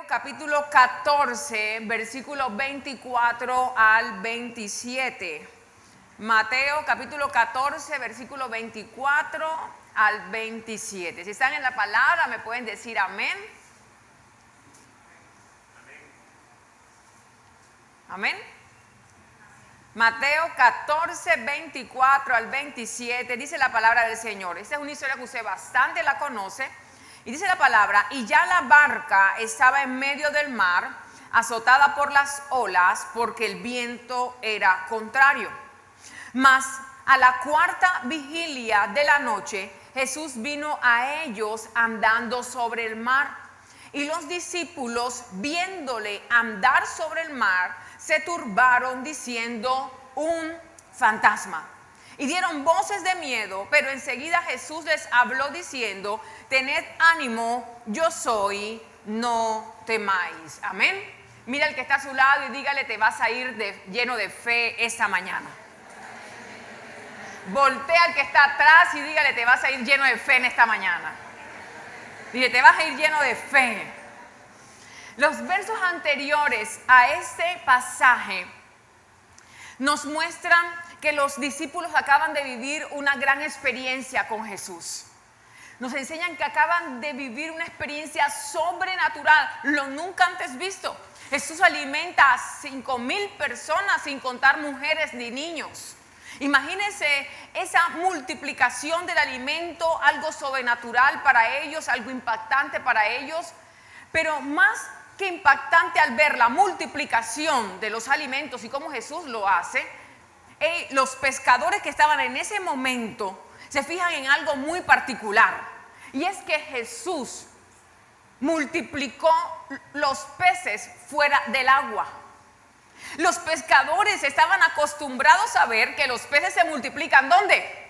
Mateo capítulo 14, versículos 24 al 27. Mateo capítulo 14, versículo 24 al 27. Si están en la palabra, me pueden decir amén. Amén. Mateo 14, 24 al 27, dice la palabra del Señor. Esta es una historia que usted bastante la conoce. Y dice la palabra, y ya la barca estaba en medio del mar, azotada por las olas, porque el viento era contrario. Mas a la cuarta vigilia de la noche, Jesús vino a ellos andando sobre el mar. Y los discípulos, viéndole andar sobre el mar, se turbaron diciendo: un fantasma. Y dieron voces de miedo, pero enseguida Jesús les habló diciendo: tened ánimo, yo soy, no temáis. Amén. Mira al que está a su lado y dígale: te vas a ir lleno de fe esta mañana. Voltea al que está atrás y dígale: te vas a ir lleno de fe en esta mañana. Dile: te vas a ir lleno de fe. Los versos anteriores a este pasaje nos muestran que los discípulos acaban de vivir una gran experiencia con Jesús. Nos enseñan que acaban de vivir una experiencia sobrenatural, lo nunca antes visto. Jesús alimenta a 5,000 personas, sin contar mujeres ni niños. Imagínense esa multiplicación del alimento, algo sobrenatural para ellos, algo impactante para ellos. Pero más que impactante al ver la multiplicación de los alimentos y cómo Jesús lo hace, los pescadores que estaban en ese momento se fijan en algo muy particular, y es que Jesús multiplicó los peces fuera del agua. Los pescadores estaban acostumbrados a ver que los peces se multiplican ¿dónde?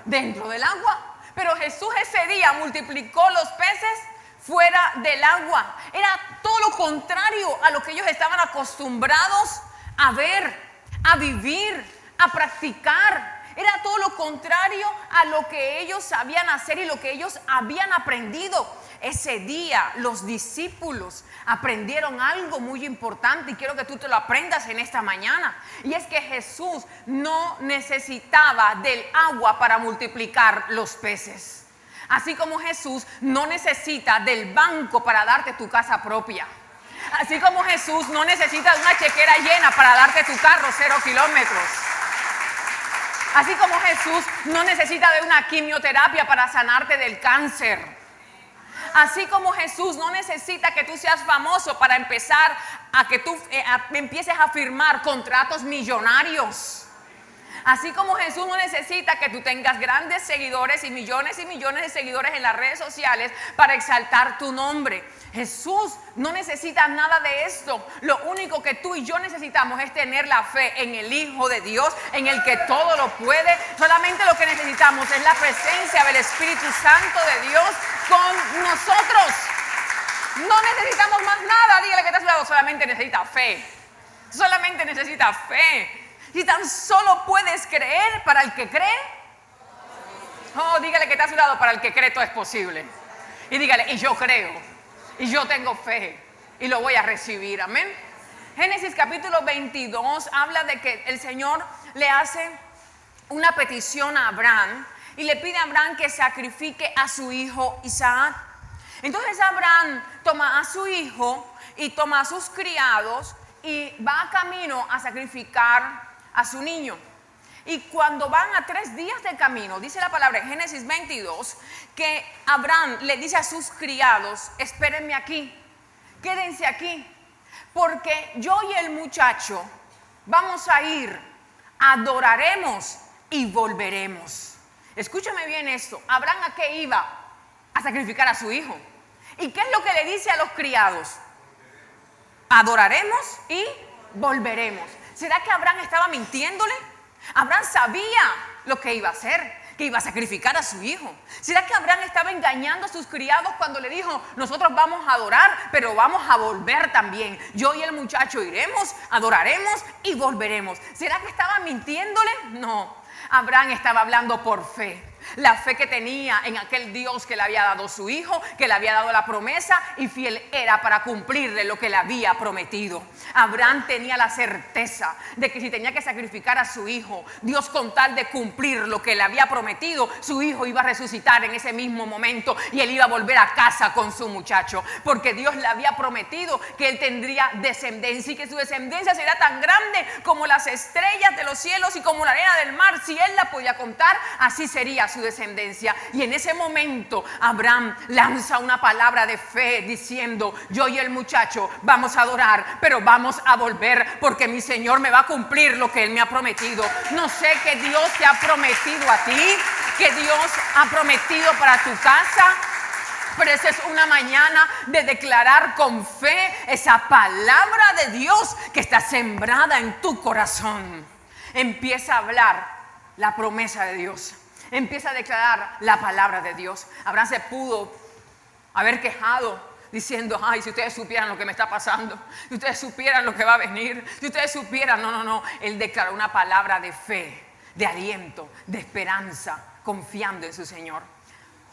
Dentro del agua. Pero Jesús ese día multiplicó los peces fuera del agua. Era todo lo contrario a lo que ellos estaban acostumbrados a ver, a vivir, a practicar. Era todo lo contrario a lo que ellos sabían hacer y lo que ellos habían aprendido. Ese día los discípulos aprendieron algo muy importante, y quiero que tú te lo aprendas en esta mañana. Y es que Jesús no necesitaba del agua para multiplicar los peces. Así como Jesús no necesita del banco para darte tu casa propia. Así como Jesús no necesita de una chequera llena para darte tu carro 0 kilómetros. Así como Jesús no necesita de una quimioterapia para sanarte del cáncer. Así como Jesús no necesita que tú seas famoso para empezar a que tú empieces a firmar contratos millonarios. Así como Jesús no necesita que tú tengas grandes seguidores y millones de seguidores en las redes sociales para exaltar tu nombre. Jesús no necesita nada de esto. Lo único que tú y yo necesitamos es tener la fe en el Hijo de Dios, en el que todo lo puede. Solamente lo que necesitamos es la presencia del Espíritu Santo de Dios con nosotros. No necesitamos más nada. Dígale que está a su lado: solamente necesita fe. Solamente necesita fe. Si tan solo puedes creer, para el que cree. Oh, dígale que está a su lado: para el que cree todo es posible. Y dígale: y yo creo, y yo tengo fe, y lo voy a recibir. Amén. Génesis capítulo 22 habla de que el Señor le hace una petición a Abraham, y le pide a Abraham que sacrifique a su hijo Isaac. Entonces Abraham toma a su hijo y toma a sus criados y va camino a sacrificar a su niño. Y cuando van a 3 días de camino, dice la palabra en Génesis 22, que Abraham le dice a sus criados: espérenme aquí, quédense aquí, porque yo y el muchacho vamos a ir, adoraremos y volveremos. Escúchame bien esto. Abraham, ¿a qué iba? A sacrificar a su hijo. ¿Y qué es lo que le dice a los criados? Adoraremos y volveremos. ¿Será que Abraham estaba mintiéndole? Abraham sabía lo que iba a hacer, que iba a sacrificar a su hijo. ¿Será que Abraham estaba engañando a sus criados cuando le dijo: nosotros vamos a adorar, pero vamos a volver también? Yo y el muchacho iremos, adoraremos y volveremos. ¿Será que estaba mintiéndole? No, Abraham estaba hablando por fe. La fe que tenía en aquel Dios que le había dado su hijo, que le había dado la promesa, y fiel era para cumplirle lo que le había prometido. Abraham tenía la certeza de que si tenía que sacrificar a su hijo, Dios, con tal de cumplir lo que le había prometido, su hijo iba a resucitar en ese mismo momento y él iba a volver a casa con su muchacho, porque Dios le había prometido que él tendría descendencia y que su descendencia sería tan grande como las estrellas de los cielos y como la arena del mar. Si él la podía contar, así sería su descendencia. Y en ese momento Abraham lanza una palabra de fe diciendo: yo y el muchacho vamos a adorar, pero vamos a volver porque mi Señor me va a cumplir lo que Él me ha prometido. No sé qué Dios te ha prometido a ti, que Dios ha prometido para tu casa, pero esa es una mañana de declarar con fe esa palabra de Dios que está sembrada en tu corazón. Empieza a hablar la promesa de Dios. Empieza a declarar la palabra de Dios. Abraham se pudo haber quejado diciendo: ay, si ustedes supieran lo que me está pasando, si ustedes supieran lo que va a venir, si ustedes supieran. No. Él declaró una palabra de fe, de aliento, de esperanza, confiando en su Señor.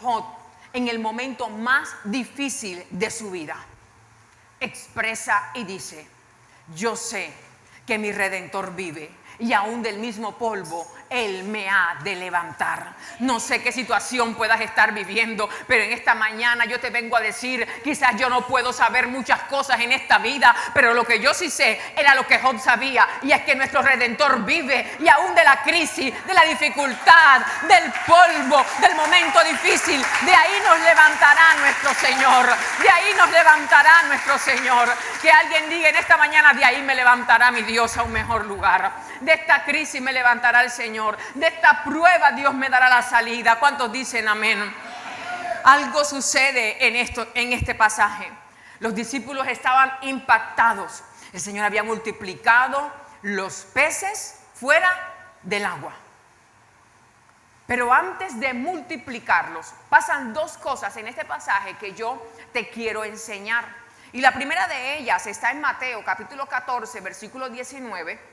Job, en el momento más difícil de su vida, expresa y dice: yo sé que mi Redentor vive y aún del mismo polvo Él me ha de levantar. No sé qué situación puedas estar viviendo, pero en esta mañana yo te vengo a decir: quizás yo no puedo saber muchas cosas en esta vida, pero lo que yo sí sé era lo que Job sabía, y es que nuestro Redentor vive, y aún de la crisis, de la dificultad, del polvo, del momento difícil, de ahí nos levantará nuestro Señor. De ahí nos levantará nuestro Señor. Que alguien diga en esta mañana: de ahí me levantará mi Dios a un mejor lugar. De esta crisis me levantará el Señor. De esta prueba Dios me dará la salida. ¿Cuántos dicen amén? Algo sucede en este pasaje. Los discípulos estaban impactados. El Señor había multiplicado los peces fuera del agua. Pero antes de multiplicarlos, pasan dos cosas en este pasaje que yo te quiero enseñar. Y la primera de ellas está en Mateo capítulo 14, versículo 19.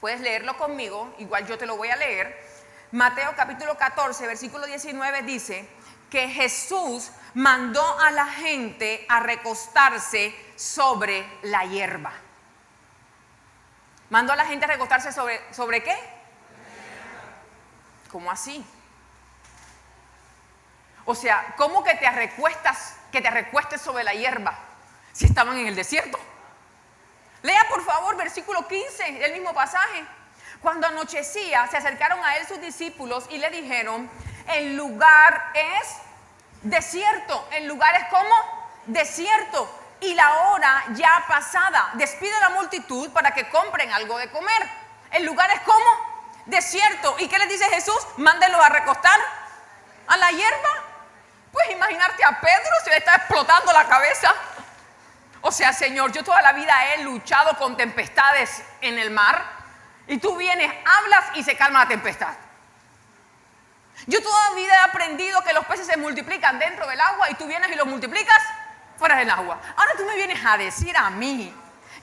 Puedes leerlo conmigo, igual yo te lo voy a leer. Mateo capítulo 14, versículo 19 dice que Jesús mandó a la gente a recostarse sobre la hierba. ¿Mandó a la gente a recostarse sobre qué? ¿Cómo así? O sea, ¿cómo que te recuestes sobre la hierba si estaban en el desierto? Lea por favor versículo 15 del mismo pasaje. Cuando anochecía, se acercaron a él sus discípulos y le dijeron: el lugar es desierto. El lugar es como desierto y la hora ya pasada. Despide a la multitud para que compren algo de comer. El lugar es como desierto. ¿Y qué les dice Jesús? Mándenlos a recostar a la hierba. Puedes imaginarte a Pedro, se le está explotando la cabeza. O sea, Señor, yo toda la vida he luchado con tempestades en el mar y tú vienes, hablas y se calma la tempestad. Yo toda la vida he aprendido que los peces se multiplican dentro del agua y tú vienes y los multiplicas fuera del agua. Ahora tú me vienes a decir a mí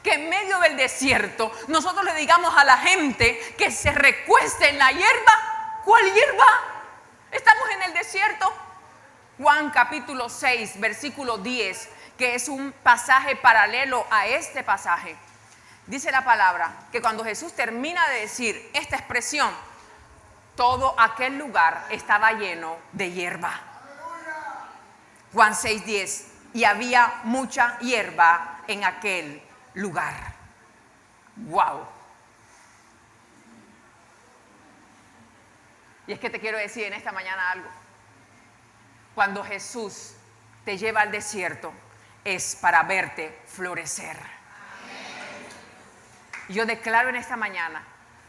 que en medio del desierto nosotros le digamos a la gente que se recueste en la hierba. ¿Cuál hierba? Estamos en el desierto. Juan capítulo 6, versículo 10, que es un pasaje paralelo a este pasaje. Dice la palabra que cuando Jesús termina de decir esta expresión, todo aquel lugar estaba lleno de hierba. Juan 6:10, y había mucha hierba en aquel lugar. ¡Wow! Y es que te quiero decir en esta mañana algo. Cuando Jesús te lleva al desierto, es para verte florecer. Yo declaro en esta mañana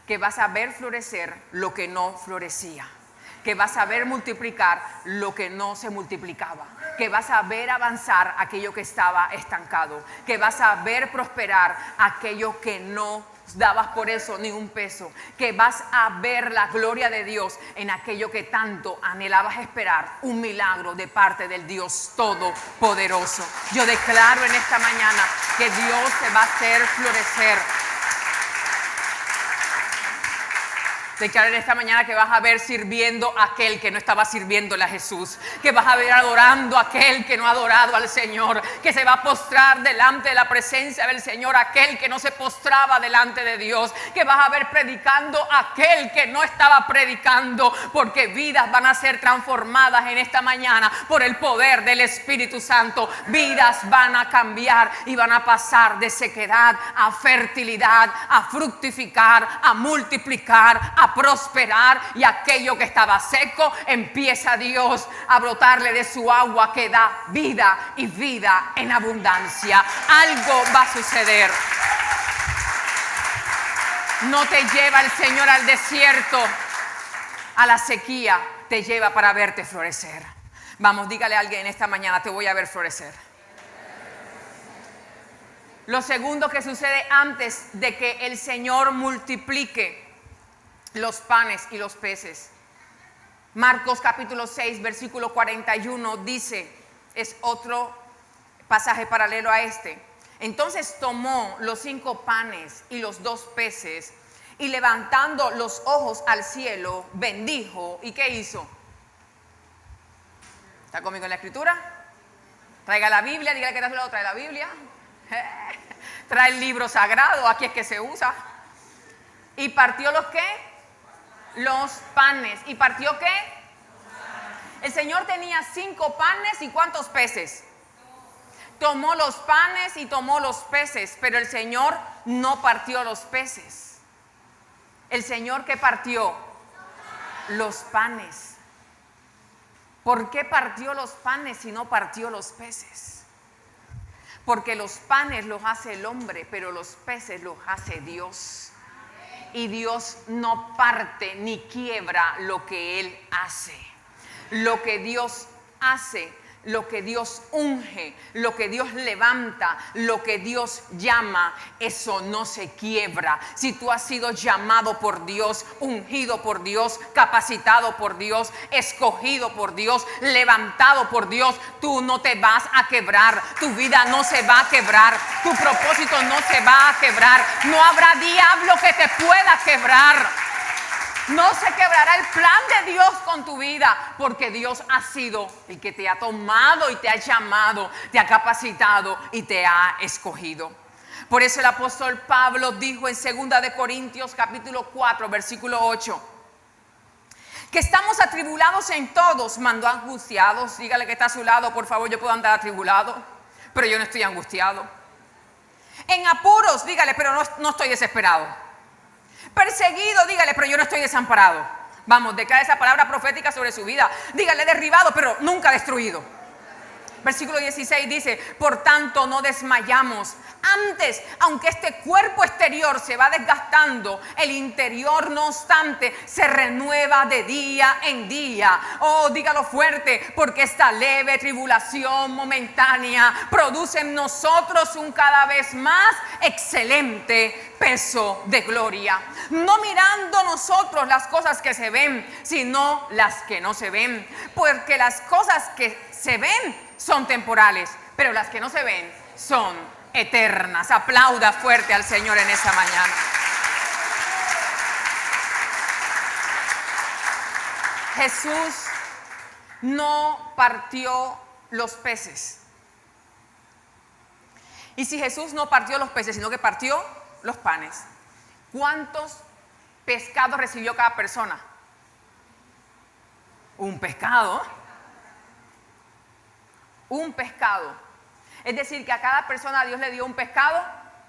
que vas a ver florecer lo que no florecía, que vas a ver multiplicar lo que no se multiplicaba, que vas a ver avanzar aquello que estaba estancado, que vas a ver prosperar aquello que no dabas por eso ni un peso, que vas a ver la gloria de Dios en aquello que tanto anhelabas esperar, un milagro de parte del Dios Todopoderoso. Yo declaro en esta mañana que Dios te va a hacer florecer. Declarar esta mañana que vas a ver sirviendo a aquel que no estaba sirviéndole a Jesús, que vas a ver adorando a aquel que no ha adorado al Señor, que se va a postrar delante de la presencia del Señor aquel que no se postraba delante de Dios, que vas a ver predicando a aquel que no estaba predicando, porque vidas van a ser transformadas en esta mañana por el poder del Espíritu Santo. Vidas van a cambiar y van a pasar de sequedad a fertilidad, a fructificar, a multiplicar, a prosperar, y aquello que estaba seco empieza Dios a brotarle de su agua que da vida y vida en abundancia. Algo va a suceder. No te lleva el Señor al desierto, a la sequía, te lleva para verte florecer. Vamos, dígale a alguien esta mañana: te voy a ver florecer. Lo segundo que sucede antes de que el Señor multiplique los panes y los peces. Marcos capítulo 6, versículo 41 dice, es otro pasaje paralelo a este. Entonces tomó los 5 panes y los 2 peces y levantando los ojos al cielo, bendijo. ¿Y qué hizo? ¿Está conmigo en la escritura? Traiga la Biblia, dígale que está a su lado, trae la Biblia. Trae el libro sagrado, aquí es que se usa. ¿Y partió los qué? Los panes. ¿Y partió qué? El Señor tenía 5 panes y ¿cuántos peces? Tomó los panes y tomó los peces, pero el Señor no partió los peces. El Señor, ¿qué partió? Los panes. ¿Por qué partió los panes y no partió los peces? Porque los panes los hace el hombre, pero los peces los hace Dios. Y Dios no parte ni quiebra lo que Él hace. Lo que Dios hace, lo que Dios unge, lo que Dios levanta, lo que Dios llama, eso no se quiebra. Si tú has sido llamado por Dios, ungido por Dios, capacitado por Dios, escogido por Dios, levantado por Dios, tú no te vas a quebrar. Tu vida no se va a quebrar. Tu propósito no se va a quebrar. No habrá diablo que te pueda quebrar. No se quebrará el plan de Dios con tu vida, porque Dios ha sido el que te ha tomado y te ha llamado, te ha capacitado y te ha escogido. Por eso el apóstol Pablo dijo en 2 de Corintios capítulo 4 versículo 8, que estamos atribulados en todos, mandó angustiados. Dígale que está a su lado, por favor, yo puedo andar atribulado, pero yo no estoy angustiado. En apuros, dígale, pero no estoy desesperado. Perseguido, dígale, pero yo no estoy desamparado. Vamos, declara esa palabra profética sobre su vida. Dígale, derribado, pero nunca destruido. Versículo 16 dice, por tanto no desmayamos. Antes, aunque este cuerpo exterior se va desgastando, el interior no obstante se renueva de día en día. Oh, dígalo fuerte, porque esta leve tribulación momentánea produce en nosotros un cada vez más excelente peso de gloria. No mirando nosotros las cosas que se ven, sino las que no se ven. Porque las cosas que se ven son temporales, pero las que no se ven son eternas. Aplauda fuerte al Señor en esta mañana. Jesús no partió los peces. Y si Jesús no partió los peces, sino que partió los panes, ¿cuántos pescados recibió cada persona? Un pescado. Un pescado. Es decir, que a cada persona Dios le dio un pescado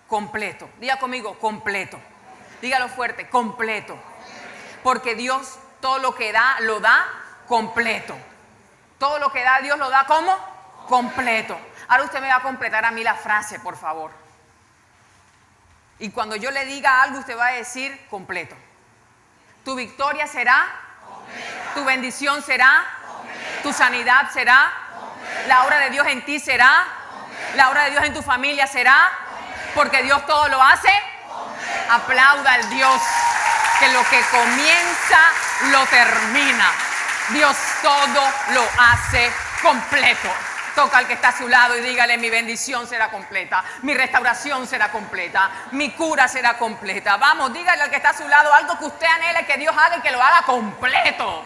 completo. Diga conmigo, completo. Dígalo fuerte, completo. Porque Dios todo lo que da, lo da completo. Todo lo que da Dios lo da ¿cómo? Completo. Ahora usted me va a completar a mí la frase, por favor. Y cuando yo le diga algo, usted va a decir completo. Tu victoria será completa. Tu bendición será completa. Tu sanidad será completa. La obra de Dios en ti será completa. La obra de Dios en tu familia será completa. Porque Dios todo lo hace completa. Aplauda al Dios que lo que comienza lo termina. Dios todo lo hace completo. Toca al que está a su lado y dígale: mi bendición será completa, mi restauración será completa, mi cura será completa. Vamos, dígale al que está a su lado algo que usted anhele que Dios haga y que lo haga completo.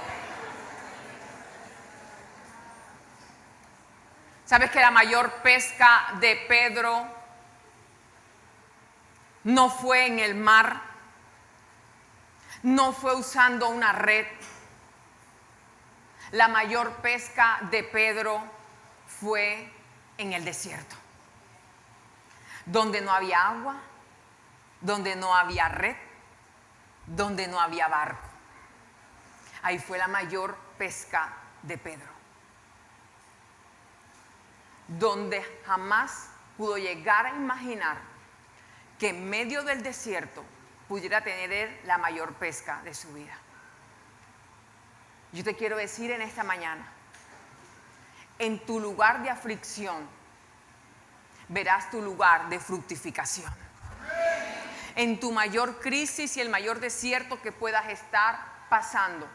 ¿Sabes que la mayor pesca de Pedro no fue en el mar? No fue usando una red. La mayor pesca de Pedro fue en el desierto, donde no había agua, donde no había red, donde no había barco. Ahí fue la mayor pesca de Pedro, donde jamás pudo llegar a imaginar que en medio del desierto pudiera tener la mayor pesca de su vida. Yo te quiero decir en esta mañana, en tu lugar de aflicción verás tu lugar de fructificación. En tu mayor crisis y el mayor desierto que puedas estar pasando,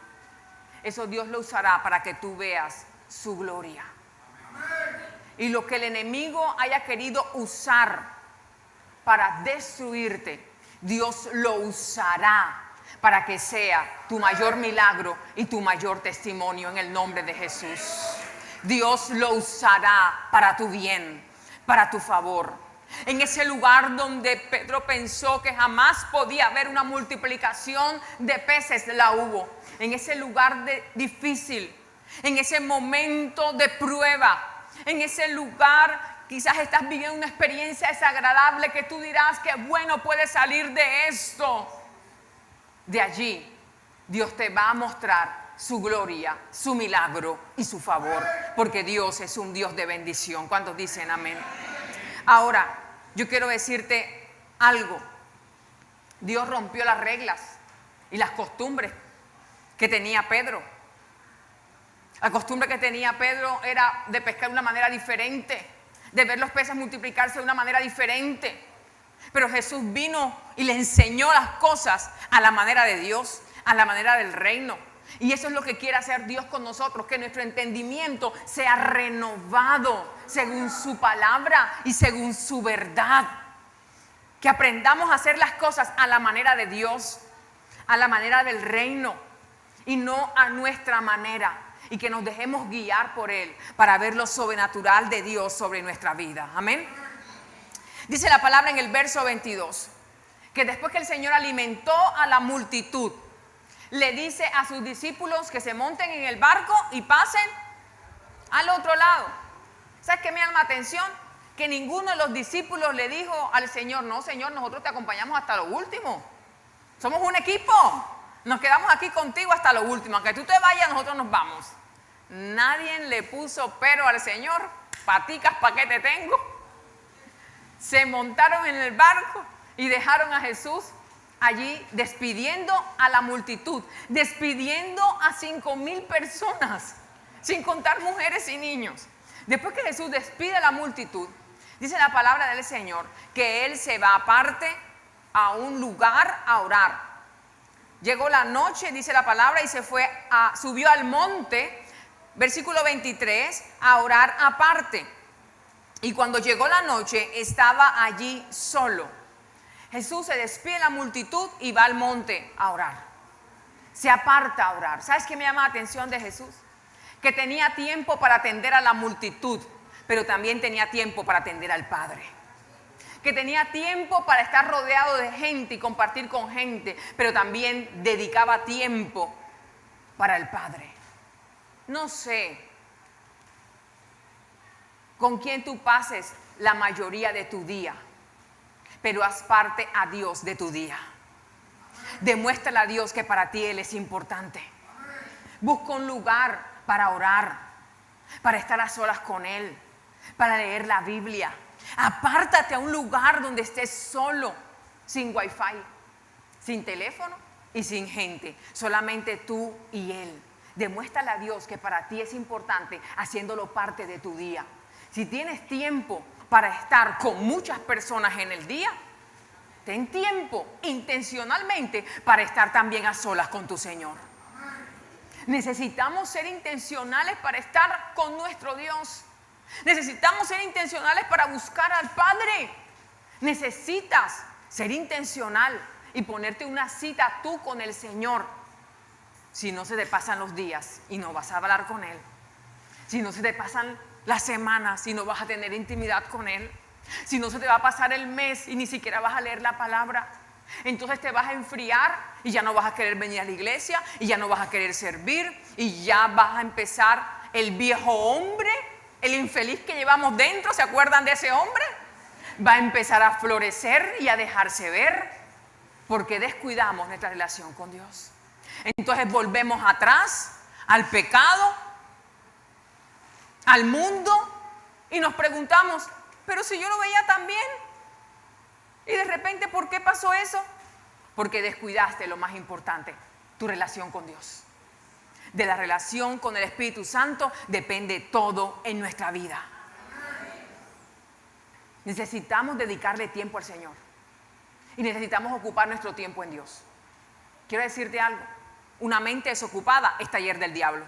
eso Dios lo usará para que tú veas su gloria. Y lo que el enemigo haya querido usar para destruirte, Dios lo usará para que sea tu mayor milagro y tu mayor testimonio en el nombre de Jesús. Dios lo usará para tu bien, para tu favor. En ese lugar donde Pedro pensó que jamás podía haber una multiplicación de peces, la hubo. En ese lugar difícil, en ese momento de prueba, en ese lugar quizás estás viviendo una experiencia desagradable que tú dirás que bueno puede salir de esto. De allí Dios te va a mostrar su gloria, su milagro y su favor, porque Dios es un Dios de bendición. ¿Cuántos dicen amén? Ahora, yo quiero decirte algo. Dios rompió las reglas y las costumbres que tenía Pedro. La costumbre que tenía Pedro era de pescar de una manera diferente, de ver los peces multiplicarse de una manera diferente. Pero Jesús vino y le enseñó las cosas a la manera de Dios, a la manera del reino. Y eso es lo que quiere hacer Dios con nosotros, que nuestro entendimiento sea renovado según su palabra y según su verdad. Que aprendamos a hacer las cosas a la manera de Dios, a la manera del reino y no a nuestra manera. Y que nos dejemos guiar por Él para ver lo sobrenatural de Dios sobre nuestra vida. Amén. Dice la palabra en el verso 22, que después que el Señor alimentó a la multitud, le dice a sus discípulos que se monten en el barco y pasen al otro lado. ¿Sabes qué me llama la atención? Que ninguno de los discípulos le dijo al Señor: no, Señor, nosotros te acompañamos hasta lo último. Somos un equipo. Nos quedamos aquí contigo hasta lo último. Aunque tú te vayas, nosotros nos vamos. Nadie le puso pero al Señor. Paticas, ¿para qué te tengo? Se montaron en el barco y dejaron a Jesús allí despidiendo a la multitud, despidiendo a 5,000 personas, sin contar mujeres y niños. Después que Jesús despide a la multitud, dice la palabra del Señor que Él se va aparte a un lugar a orar. Llegó la noche, dice la palabra, y subió al monte, versículo 23, a orar aparte. Y cuando llegó la noche, estaba allí solo. Jesús se despide de la multitud y va al monte a orar. Se aparta a orar. ¿Sabes qué me llama la atención de Jesús? Que tenía tiempo para atender a la multitud, pero también tenía tiempo para atender al Padre. Que tenía tiempo para estar rodeado de gente y compartir con gente, pero también dedicaba tiempo para el Padre. No sé con quién tú pases la mayoría de tu día, pero haz parte a Dios de tu día. Demuéstrale a Dios que para ti Él es importante. Busca un lugar para orar, para estar a solas con Él, para leer la Biblia. Apártate a un lugar donde estés solo, sin wifi, sin teléfono y sin gente, solamente tú y Él. Demuéstrale a Dios que para ti es importante, haciéndolo parte de tu día. Si tienes tiempo para estar con muchas personas en el día, ten tiempo intencionalmente para estar también a solas con tu Señor. Necesitamos ser intencionales para estar con nuestro Dios. Necesitamos ser intencionales para buscar al Padre. Necesitas ser intencional y ponerte una cita tú con el Señor. Si no se te pasan los días y no vas a hablar con Él. Si no se te pasan las semanas y no vas a tener intimidad con Él. Si no se te va a pasar el mes y ni siquiera vas a leer la palabra. Entonces te vas a enfriar y ya no vas a querer venir a la iglesia y ya no vas a querer servir y ya vas a empezar el viejo hombre, el infeliz que llevamos dentro. ¿Se acuerdan de ese hombre? Va a empezar a florecer y a dejarse ver porque descuidamos nuestra relación con Dios. Entonces volvemos atrás al pecado, al mundo y nos preguntamos, pero si yo lo veía tan bien y de repente ¿por qué pasó eso? Porque descuidaste lo más importante, tu relación con Dios. De la relación con el Espíritu Santo depende todo en nuestra vida. Necesitamos dedicarle tiempo al Señor y necesitamos ocupar nuestro tiempo en Dios. Quiero decirte algo, una mente desocupada es taller del diablo.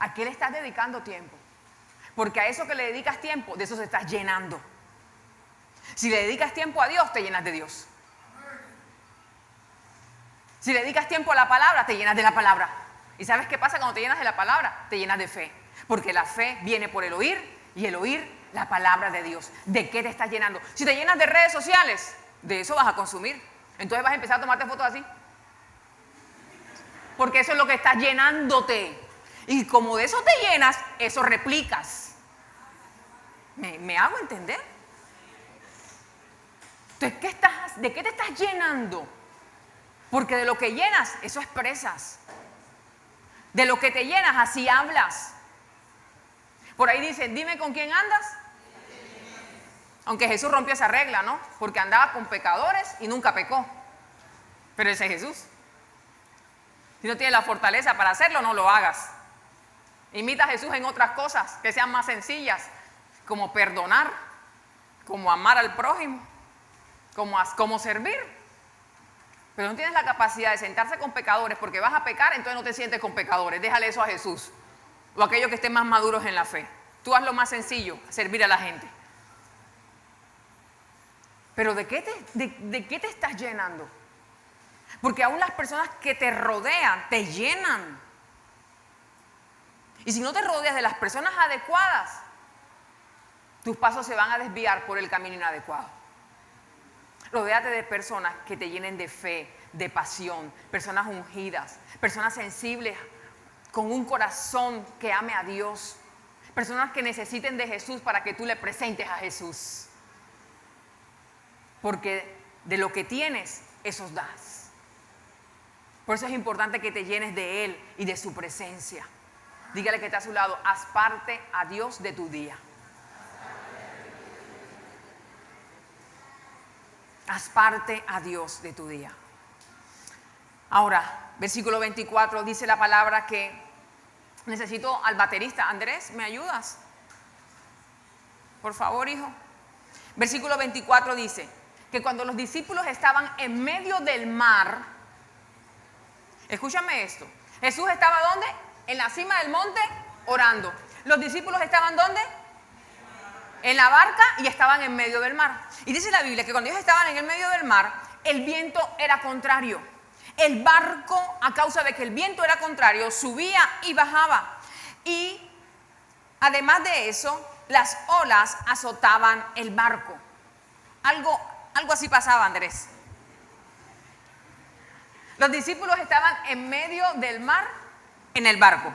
¿A qué le estás dedicando tiempo? Porque a eso que le dedicas tiempo, de eso se estás llenando. Si le dedicas tiempo a Dios, te llenas de Dios. Si le dedicas tiempo a la palabra, te llenas de la palabra. ¿Y sabes qué pasa cuando te llenas de la palabra? Te llenas de fe. Porque la fe viene por el oír y el oír la palabra de Dios. ¿De qué te estás llenando? Si te llenas de redes sociales, de eso vas a consumir. Entonces vas a empezar a tomarte fotos así. Porque eso es lo que está llenándote. Y como de eso te llenas, eso replicas. ¿Me hago entender? Entonces, ¿de qué te estás llenando? Porque de lo que llenas, eso expresas. De lo que te llenas, así hablas. Por ahí dicen, dime con quién andas. Aunque Jesús rompió esa regla, ¿no? Porque andaba con pecadores y nunca pecó. Pero ese es Jesús. Si no tienes la fortaleza para hacerlo, no lo hagas. Imita a Jesús en otras cosas que sean más sencillas, como perdonar, como amar al prójimo, como servir. Pero no tienes la capacidad de sentarse con pecadores porque vas a pecar, entonces no te sientes con pecadores. Déjale eso a Jesús o a aquellos que estén más maduros en la fe. Tú haz lo más sencillo, servir a la gente. Pero ¿de qué te estás llenando? Porque aún las personas que te rodean te llenan. Y si no te rodeas de las personas adecuadas, tus pasos se van a desviar por el camino inadecuado. Rodéate de personas que te llenen de fe, de pasión, personas ungidas, personas sensibles, con un corazón que ame a Dios, personas que necesiten de Jesús para que tú le presentes a Jesús. Porque de lo que tienes, esos das. Por eso es importante que te llenes de Él y de su presencia. Dígale que está a su lado, haz parte a Dios de tu día. Haz parte a Dios de tu día. Ahora, versículo 24 dice la palabra que necesito al baterista. Andrés, ¿me ayudas? Por favor, hijo. Versículo 24 dice que cuando los discípulos estaban en medio del mar, escúchame esto, Jesús estaba ¿dónde? En la cima del monte orando. Los discípulos estaban ¿dónde? En la barca y estaban en medio del mar. Y dice la Biblia que cuando ellos estaban en el medio del mar, el viento era contrario. El barco, a causa de que el viento era contrario, subía y bajaba. Y además de eso, las olas azotaban el barco. Algo así pasaba, Andrés. Los discípulos estaban en medio del mar, en el barco.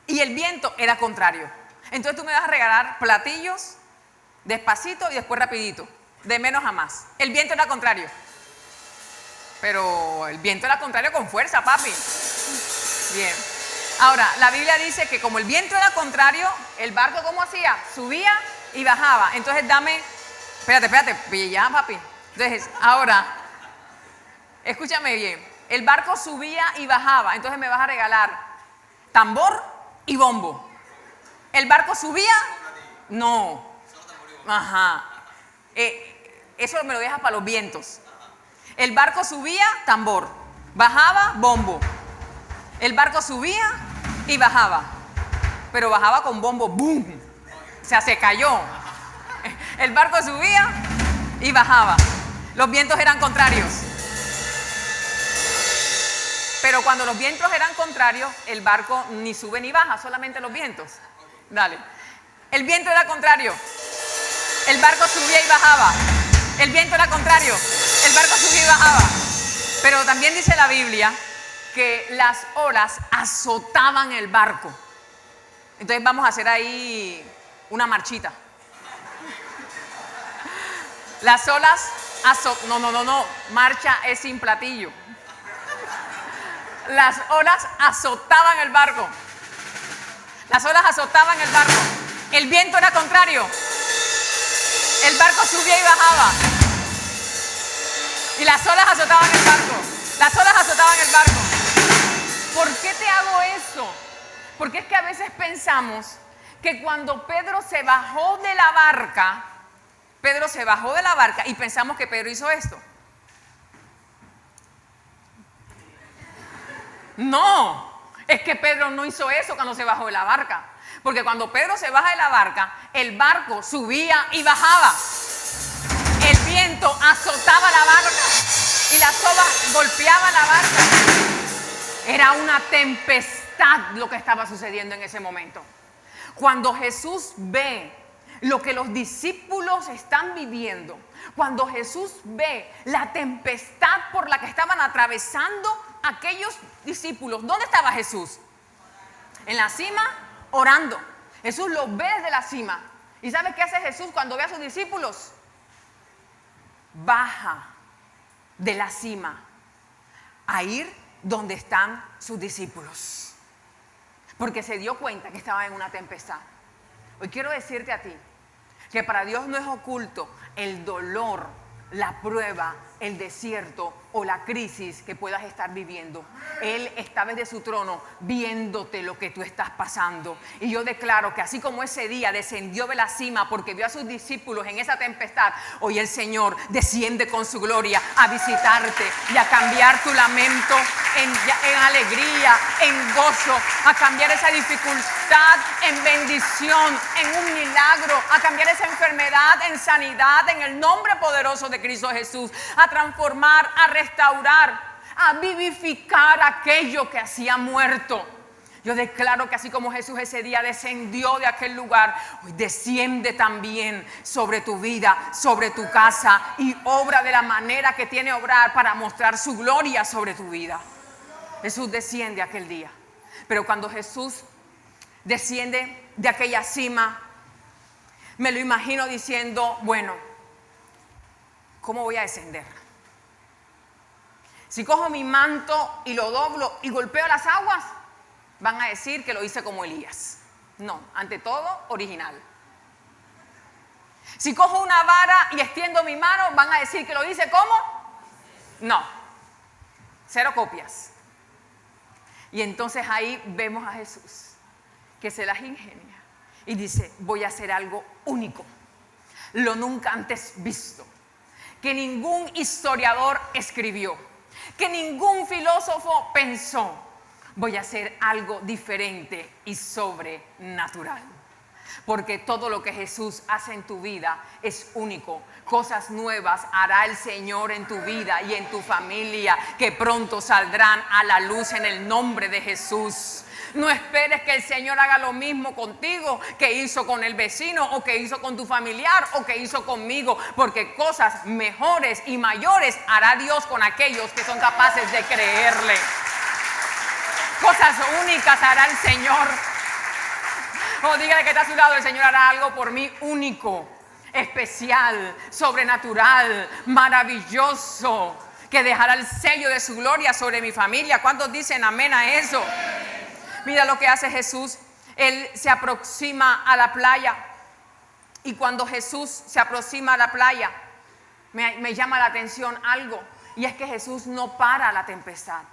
Y el viento era contrario. Entonces tú me vas a regalar platillos despacito y después rapidito, de menos a más. El viento era contrario. Pero el viento era contrario con fuerza, papi. Bien. Ahora, la Biblia dice que como el viento era contrario, el barco ¿cómo hacía? Subía y bajaba. Entonces dame, espérate, ya, papi. Entonces, ahora, escúchame bien. El barco subía y bajaba. Entonces me vas a regalar tambor y bombo. ¿El barco subía? No. Ajá. Eso me lo dejas para los vientos. El barco subía, tambor. Bajaba, bombo. El barco subía y bajaba. Pero bajaba con bombo, ¡boom! O sea, se cayó. El barco subía y bajaba. Los vientos eran contrarios. Pero cuando los vientos eran contrarios, el barco ni sube ni baja, solamente los vientos. Dale. El viento era contrario. El barco subía y bajaba. El viento era contrario. El barco subía y bajaba. Pero también dice la Biblia que las olas azotaban el barco. Entonces vamos a hacer ahí una marchita. Las olas no. Marcha es sin platillo. Las olas azotaban el barco. Las olas azotaban el barco. El viento era contrario. El barco subía y bajaba. Y las olas azotaban el barco. Las olas azotaban el barco. ¿Por qué te hago eso? Porque es que a veces pensamos que cuando Pedro se bajó de la barca, y pensamos que Pedro hizo esto. No, es que Pedro no hizo eso cuando se bajó de la barca. Porque cuando Pedro se baja de la barca, el barco subía y bajaba. El viento azotaba la barca y las olas golpeaban la barca. Era una tempestad lo que estaba sucediendo en ese momento. Cuando Jesús ve lo que los discípulos están viviendo, cuando Jesús ve la tempestad por la que estaban atravesando aquellos discípulos, ¿dónde estaba Jesús? En la cima, orando. Jesús lo ve desde la cima. ¿Y sabe qué hace Jesús cuando ve a sus discípulos? Baja de la cima a ir donde están sus discípulos, porque se dio cuenta que estaba en una tempestad. Hoy quiero decirte a ti que para Dios no es oculto el dolor, la prueba, el desierto o la crisis que puedas estar viviendo. Él está desde su trono viéndote lo que tú estás pasando. Y yo declaro que así como ese día descendió de la cima porque vio a sus discípulos en esa tempestad, hoy el Señor desciende con su gloria a visitarte y a cambiar tu lamento en alegría, en gozo, a cambiar esa dificultad en bendición, en un milagro, a cambiar esa enfermedad en sanidad, en el nombre poderoso de Cristo Jesús, a transformar, a restaurar, a vivificar aquello que hacía muerto. Yo declaro que así como Jesús ese día descendió de aquel lugar, hoy desciende también sobre tu vida, sobre tu casa, y obra de la manera que tiene que obrar para mostrar su gloria sobre tu vida. Jesús desciende aquel día. Pero cuando Jesús desciende de aquella cima, me lo imagino diciendo, bueno, ¿cómo voy a descender? Si cojo mi manto y lo doblo y golpeo las aguas, van a decir que lo hice como Elías. No, ante todo, original. Si cojo una vara y extiendo mi mano, van a decir que lo hice como. No, cero copias. Y entonces ahí vemos a Jesús que se las ingenia y dice, voy a hacer algo único, lo nunca antes visto, que ningún historiador escribió, que ningún filósofo pensó. Voy a hacer algo diferente y sobrenatural. Porque todo lo que Jesús hace en tu vida es único. Cosas nuevas hará el Señor en tu vida y en tu familia, que pronto saldrán a la luz en el nombre de Jesús. No esperes que el Señor haga lo mismo contigo que hizo con el vecino, o que hizo con tu familiar, o que hizo conmigo, porque cosas mejores y mayores hará Dios con aquellos que son capaces de creerle. Cosas únicas hará el Señor. O dígale que está a su lado, el Señor hará algo por mí único, especial, sobrenatural, maravilloso, que dejará el sello de su gloria sobre mi familia. ¿Cuántos dicen amén a eso? Mira lo que hace Jesús. Él se aproxima a la playa, y cuando Jesús se aproxima a la playa, me llama la atención algo, y es que Jesús no para la tempestad.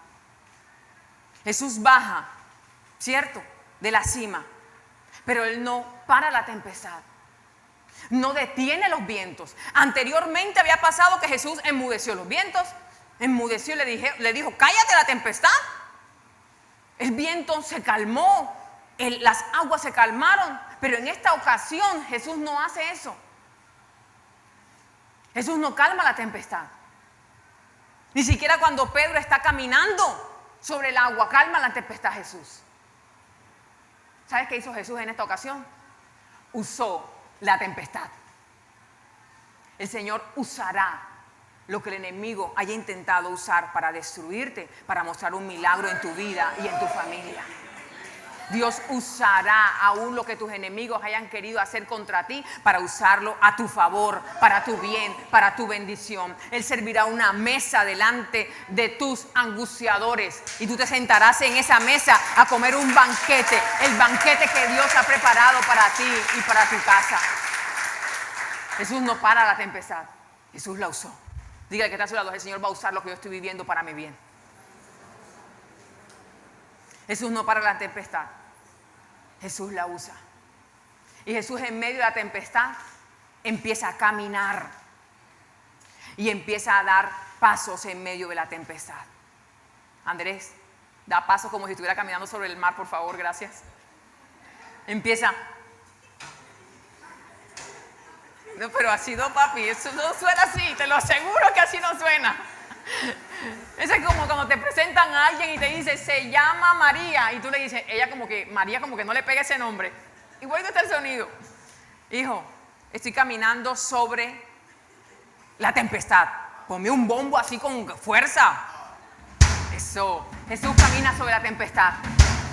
Jesús baja, ¿cierto?, de la cima, pero Él no para la tempestad, no detiene los vientos. Anteriormente había pasado que Jesús enmudeció los vientos, enmudeció y le dijo, cállate la tempestad. El viento se calmó, las aguas se calmaron, pero en esta ocasión Jesús no hace eso. Jesús no calma la tempestad. Ni siquiera cuando Pedro está caminando sobre el agua, calma la tempestad Jesús. ¿Sabes qué hizo Jesús en esta ocasión? Usó la tempestad. El Señor usará lo que el enemigo haya intentado usar para destruirte, para mostrar un milagro en tu vida y en tu familia. Dios usará aún lo que tus enemigos hayan querido hacer contra ti para usarlo a tu favor, para tu bien, para tu bendición. Él servirá una mesa delante de tus angustiadores y tú te sentarás en esa mesa a comer un banquete, el banquete que Dios ha preparado para ti y para tu casa. Jesús no para la tempestad, Jesús la usó. Dígale que está a su lado, el Señor va a usar lo que yo estoy viviendo para mi bien. Jesús no para la tempestad, Jesús la usa. Y Jesús en medio de la tempestad empieza a caminar y empieza a dar pasos en medio de la tempestad. Andrés, da pasos como si estuviera caminando sobre el mar, por favor, gracias. Empieza. No, pero así no, papi, eso no suena así, te lo aseguro que así no suena. Eso es como cuando te presentan a alguien y te dice, se llama María, y tú le dices, ella como que, María como que no le pega ese nombre. Igual que está el sonido. Hijo, estoy caminando sobre la tempestad. Ponme un bombo así con fuerza. Eso, Jesús camina sobre la tempestad.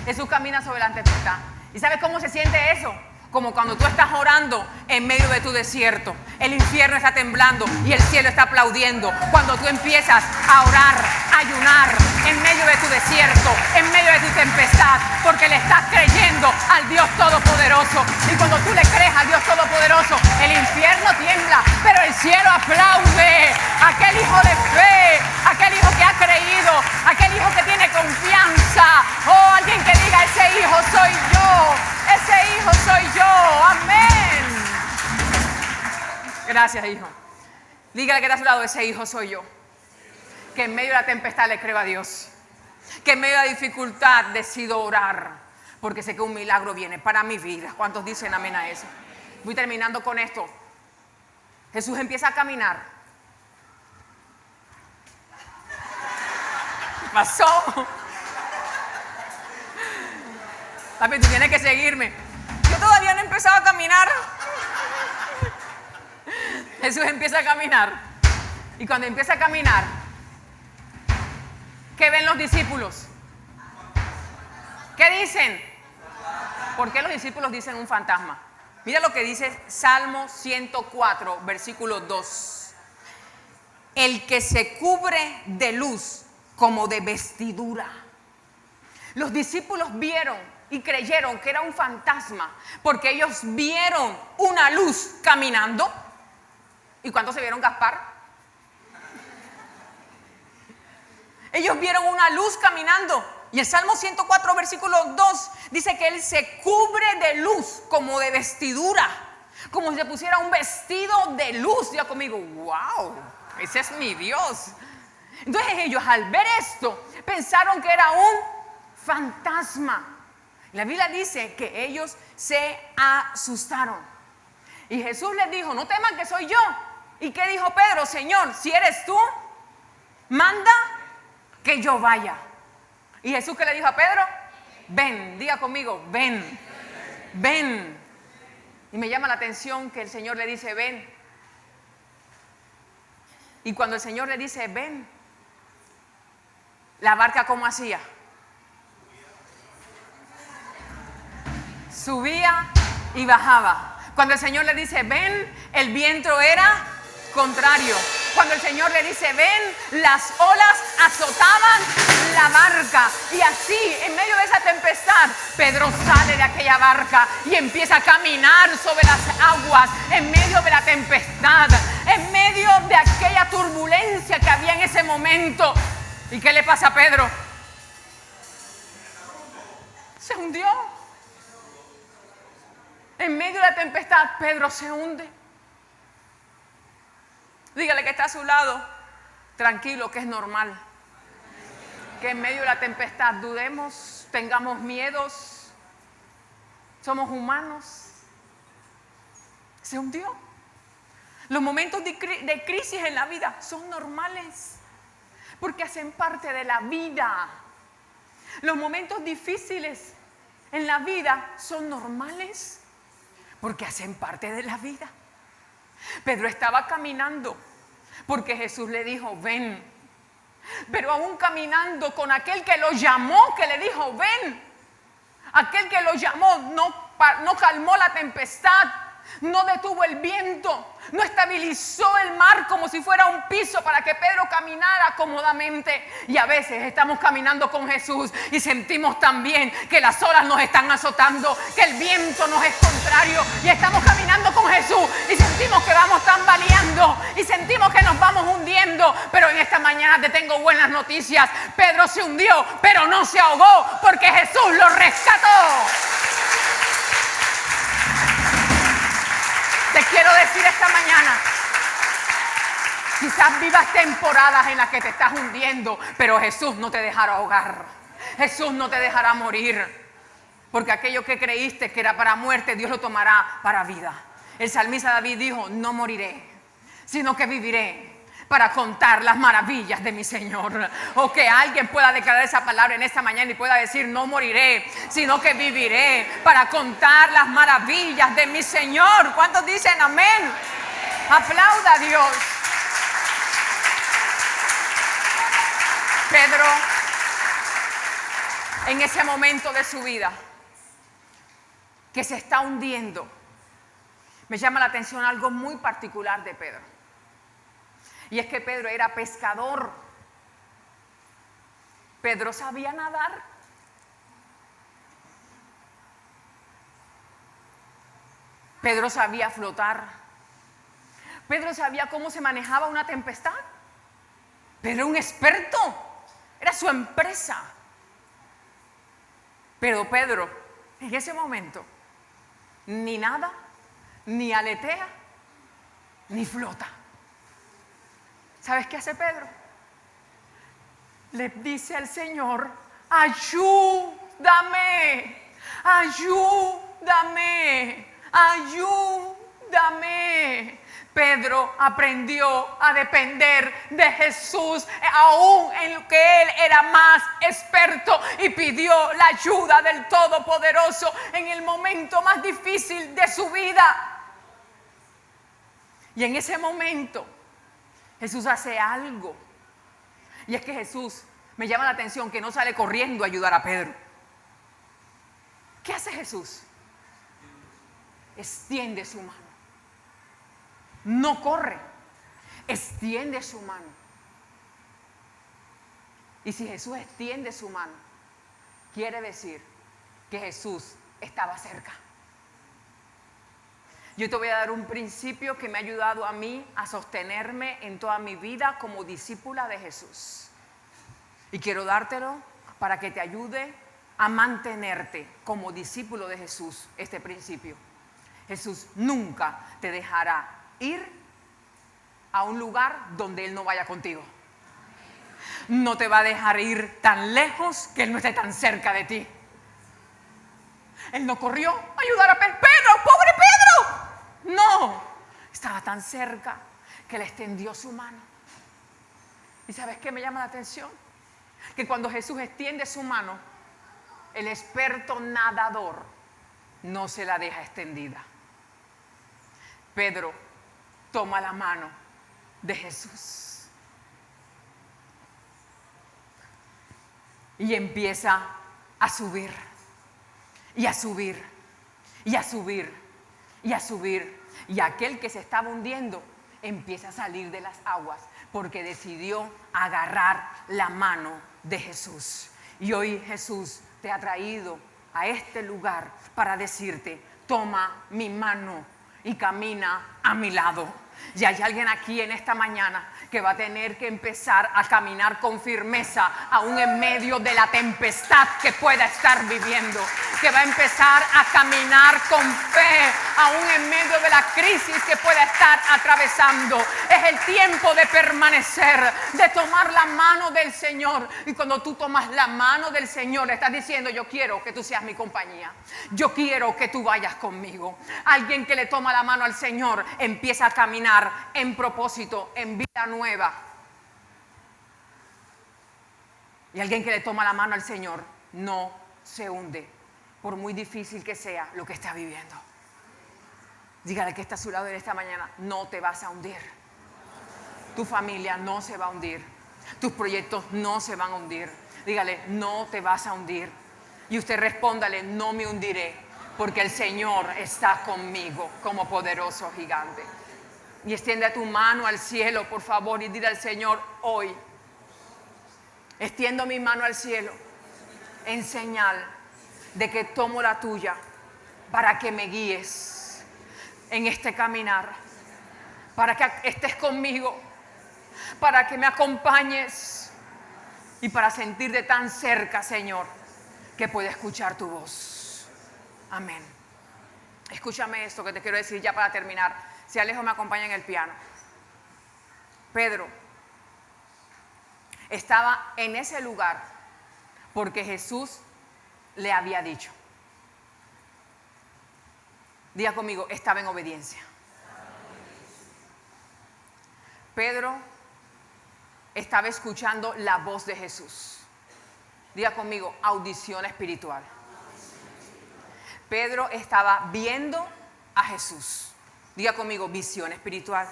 Jesús camina sobre la tempestad. ¿Y sabes cómo se siente eso? Como cuando tú estás orando en medio de tu desierto. El infierno está temblando y el cielo está aplaudiendo. Cuando tú empiezas a orar, a ayunar en medio de tu desierto, en medio de tu tempestad, porque le estás creyendo al Dios Todopoderoso. Y cuando tú le crees al Dios Todopoderoso, el infierno tiembla, pero el cielo aplaude. Aquel hijo de fe, aquel hijo que ha creído, aquel hijo que tiene confianza. Oh, alguien que diga, ese hijo soy yo. Ese hijo soy yo, amén. Gracias, hijo. Dígale que está a su lado, ese hijo soy yo. Que en medio de la tempestad le creo a Dios. Que en medio de la dificultad decido orar, porque sé que un milagro viene para mi vida. ¿Cuántos dicen amén a eso? Voy terminando con esto. Jesús empieza a caminar. ¿Qué pasó? Papi, tú tienes que seguirme. Yo todavía no he empezado a caminar. Jesús empieza a caminar. Y cuando empieza a caminar, ¿qué ven los discípulos? ¿Qué dicen? ¿Por qué los discípulos dicen un fantasma? Mira lo que dice Salmo 104, versículo 2. El que se cubre de luz como de vestidura. Los discípulos vieron y creyeron que era un fantasma porque ellos vieron una luz caminando. ¿Y cuántos se vieron, Gaspar? Ellos vieron una luz caminando. Y el Salmo 104, versículo 2 dice que Él se cubre de luz como de vestidura, como si se pusiera un vestido de luz. Diga conmigo, wow, ese es mi Dios. Entonces ellos al ver esto pensaron que era un fantasma. La Biblia dice que ellos se asustaron. Y Jesús les dijo, no teman que soy yo. ¿Y qué dijo Pedro? Señor, si eres tú, manda que yo vaya. ¿Y Jesús qué le dijo a Pedro? Ven, diga conmigo, ven, ven. Y me llama la atención que el Señor le dice, ven. Y cuando el Señor le dice, ven, la barca ¿cómo hacía? Subía y bajaba. Cuando el Señor le dice ven, el viento era contrario. Cuando el Señor le dice ven, las olas azotaban la barca. Y así, en medio de esa tempestad, Pedro sale de aquella barca y empieza a caminar sobre las aguas, en medio de la tempestad, en medio de aquella turbulencia que había en ese momento. ¿Y qué le pasa a Pedro? Se hundió. En medio de la tempestad, Pedro se hunde. Dígale que está a su lado, tranquilo, que es normal. que en medio de la tempestad dudemos, tengamos miedos. Somos humanos. Se hundió. Los momentos de crisis en la vida son normales porque hacen parte de la vida. Los momentos difíciles en la vida son normales porque hacen parte de la vida. Pedro estaba caminando porque Jesús le dijo, ven. Pero aún caminando con aquel que lo llamó, que le dijo, ven. Aquel que lo llamó no calmó la tempestad, no detuvo el viento, no estabilizó el mar como si fuera un piso para que Pedro caminara cómodamente. Y a veces estamos caminando con Jesús y sentimos también que las olas nos están azotando, que el viento nos es contrario, y estamos caminando con Jesús y sentimos que vamos tambaleando y sentimos que nos vamos hundiendo. Pero en esta mañana te tengo buenas noticias. Pedro se hundió, pero no se ahogó porque Jesús lo rescató. Te quiero decir esta mañana, quizás vivas temporadas en las que te estás hundiendo, pero Jesús no te dejará ahogar. Jesús no te dejará morir, porque aquello que creíste que era para muerte, Dios lo tomará para vida. El salmista David dijo, no moriré, sino que viviré para contar las maravillas de mi Señor. O que alguien pueda declarar esa palabra en esta mañana y pueda decir, no moriré, sino que viviré para contar las maravillas de mi Señor. ¿Cuántos dicen amén? Aplauda a Dios. Pedro, en ese momento de su vida que se está hundiendo, me llama la atención algo muy particular de Pedro. Y es que Pedro era pescador. Pedro sabía nadar. Pedro sabía flotar. Pedro sabía cómo se manejaba una tempestad. Pedro era un experto. Era su empresa. Pero Pedro, en ese momento, ni nada, ni aletea, ni flota. ¿Sabes qué hace Pedro? Le dice al Señor, ayúdame, ayúdame, ayúdame. Pedro aprendió a depender de Jesús, aún en lo que él era más experto, y pidió la ayuda del Todopoderoso en el momento más difícil de su vida. Y en ese momento Jesús hace algo, y es que Jesús, me llama la atención que no sale corriendo a ayudar a Pedro. ¿Qué hace Jesús? Extiende su mano. No corre, extiende su mano. Y si Jesús extiende su mano, quiere decir que Jesús estaba cerca. Yo te voy a dar un principio que me ha ayudado a mí a sostenerme en toda mi vida como discípula de Jesús. Y quiero dártelo para que te ayude a mantenerte como discípulo de Jesús, este principio. Jesús nunca te dejará ir a un lugar donde Él no vaya contigo. No te va a dejar ir tan lejos que Él no esté tan cerca de ti. Él no corrió a ayudar a Pedro. ¡Pedro, pobre Pedro! No, estaba tan cerca que le extendió su mano. ¿Y sabes qué me llama la atención? Que cuando Jesús extiende su mano, el experto nadador no se la deja extendida. Pedro toma la mano de Jesús y empieza a subir, y a subir, y a subir, y a subir. Y aquel que se estaba hundiendo empieza a salir de las aguas porque decidió agarrar la mano de Jesús. Y hoy Jesús te ha traído a este lugar para decirte, toma mi mano y camina a mi lado. Y hay alguien aquí en esta mañana que va a tener que empezar a caminar con firmeza, aún en medio de la tempestad que pueda estar viviendo. que va a empezar a caminar con fe, aún en medio de la crisis que pueda estar atravesando. Es el tiempo de permanecer, de tomar la mano del Señor. Y cuando tú tomas la mano del Señor, estás diciendo: yo quiero que tú seas mi compañía, yo quiero que tú vayas conmigo. Alguien que le toma la mano al Señor empieza a caminar en propósito, en vida nueva. Y alguien que le toma la mano al Señor no se hunde, por muy difícil que sea lo que está viviendo. Dígale que está a su lado en esta mañana: no te vas a hundir. Tu familia no se va a hundir. Tus proyectos no se van a hundir. Dígale: no te vas a hundir. Y usted respóndale: no me hundiré, porque el Señor está conmigo como poderoso gigante. Y extiende tu mano al cielo, por favor, y dile al Señor: hoy extiendo mi mano al cielo en señal de que tomo la tuya para que me guíes en este caminar, para que estés conmigo, para que me acompañes y para sentirte tan cerca, Señor, que pueda escuchar tu voz. Amén. Escúchame esto que te quiero decir ya para terminar. Si Alejo me acompaña en el piano. Pedro estaba en ese lugar porque Jesús le había dicho. Diga conmigo: estaba en obediencia. Pedro estaba escuchando la voz de Jesús. Diga conmigo: audición espiritual. Pedro estaba viendo a Jesús. Diga conmigo: visión espiritual.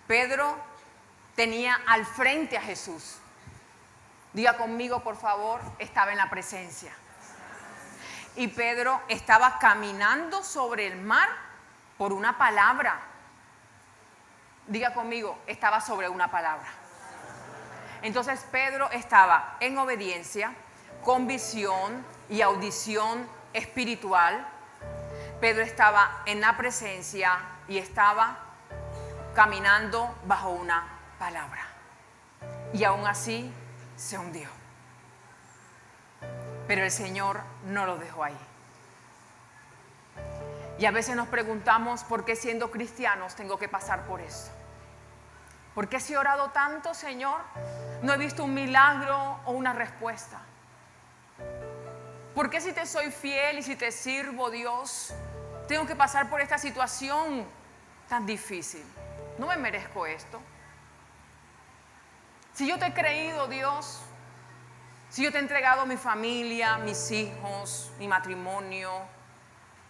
Pedro tenía al frente a Jesús. Diga conmigo, por favor: estaba en la presencia. Y Pedro estaba caminando sobre el mar por una palabra. Diga conmigo: estaba sobre una palabra. Entonces Pedro estaba en obediencia, con visión y audición espiritual. Pedro estaba en la presencia y estaba caminando bajo una palabra. Y aún así se hundió. Pero el Señor no lo dejó ahí. Y a veces nos preguntamos: ¿por qué siendo cristianos tengo que pasar por eso? ¿Por qué si he orado tanto, Señor, no he visto un milagro o una respuesta? ¿Por qué si te soy fiel y si te sirvo, Dios, tengo que pasar por esta situación tan difícil? No me merezco esto. Si yo te he creído, Dios, si yo te he entregado mi familia, mis hijos, mi matrimonio,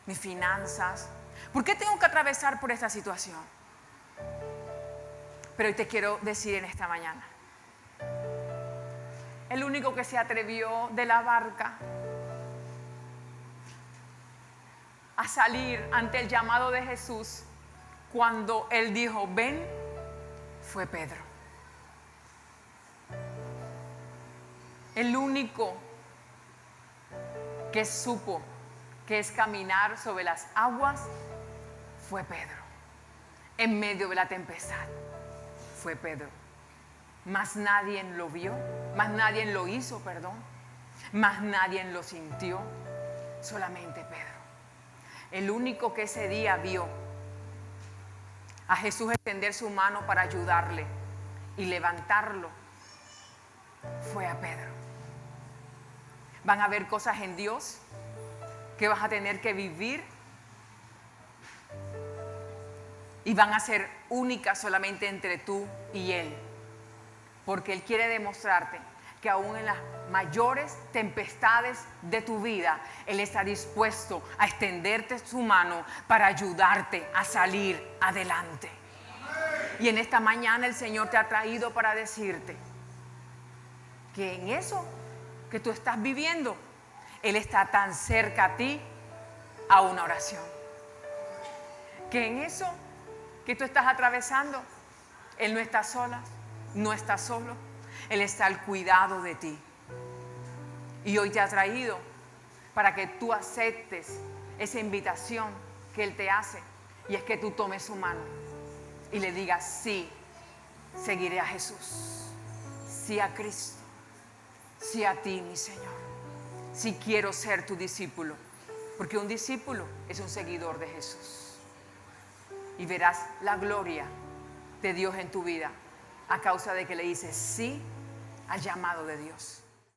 mis finanzas, ¿por qué tengo que atravesar por esta situación? Pero hoy te quiero decir en esta mañana: el único que se atrevió de la barca a salir ante el llamado de Jesús cuando Él dijo: ven, fue Pedro. El único que supo que es caminar sobre las aguas fue Pedro. En medio de la tempestad fue Pedro. Más nadie lo vio, más nadie lo hizo, más nadie lo sintió, solamente Pedro. El único que ese día vio a Jesús extender su mano para ayudarle y levantarlo fue a Pedro. Van a haber cosas en Dios que vas a tener que vivir y van a ser únicas solamente entre tú y Él, porque Él quiere demostrarte que aún en las mayores tempestades de tu vida, Él está dispuesto a extenderte su mano para ayudarte a salir adelante. Y en esta mañana el Señor te ha traído para decirte que en eso que tú estás viviendo, Él está tan cerca a ti a una oración. Que en eso que tú estás atravesando, Él no está sola, no está solo. Él está al cuidado de ti. Y hoy te ha traído para que tú aceptes esa invitación que Él te hace. Y es que tú tomes su mano y le digas: sí, seguiré a Jesús. Sí a Cristo. Sí a ti, mi Señor. si quiero ser tu discípulo. Porque un discípulo es un seguidor de Jesús. Y verás la gloria de Dios en tu vida a causa de que le dices sí al llamado de Dios.